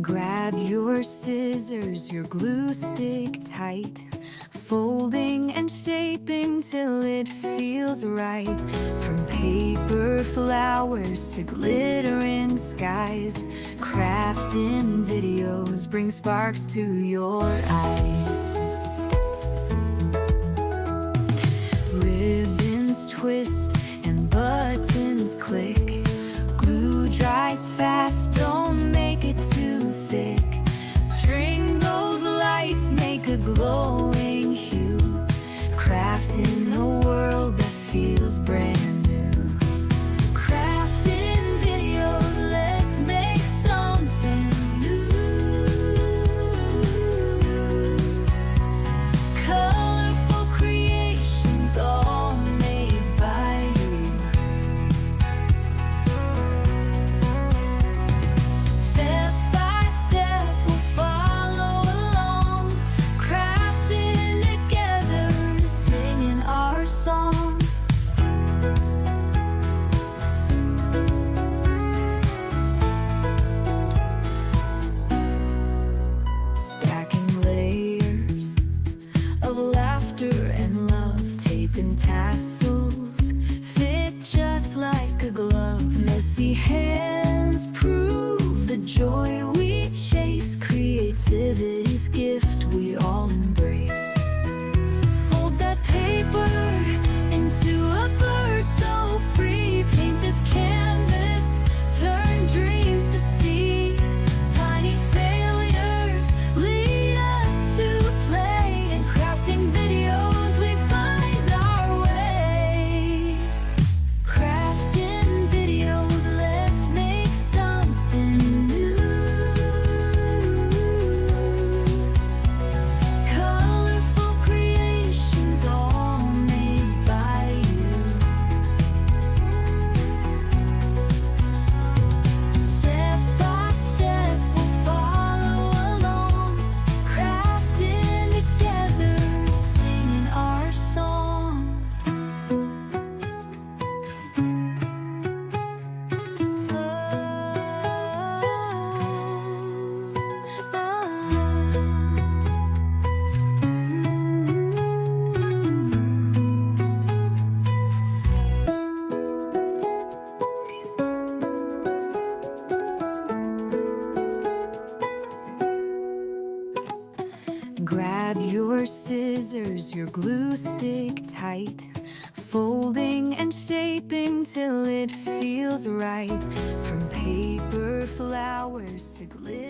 Grab your scissors, your glue stick tight, folding and shaping till it feels right. From paper flowers to glittering skies, crafting videos bring sparks to your eyes. Ribbons twist and buttons click, glue dries fast, don't make it too thick. String those lights, make a glowing hue, crafting a world that feels brand new. Crafting videos, let's make something new. Colorful creations, all made by you. Step by step, we'll follow along, crafting together, singing our song. Stacking layers of laughter and love, taping tassels fit just like a glove. Messy hands prove the joy we chase, creativity's gift we all embrace. Fold that paper into a bird so free, paint this canvas, turn dreams to sea. Tiny failures lead us to play, and crafting videos we find our way. Crafting videos, let's make something new. Colorful creations, all made by you. Step by step, we'll follow along, crafting together, singing our song. Grab your scissors, your glue stick tight, folding and shaping till it feels right. From paper flowers to glitter.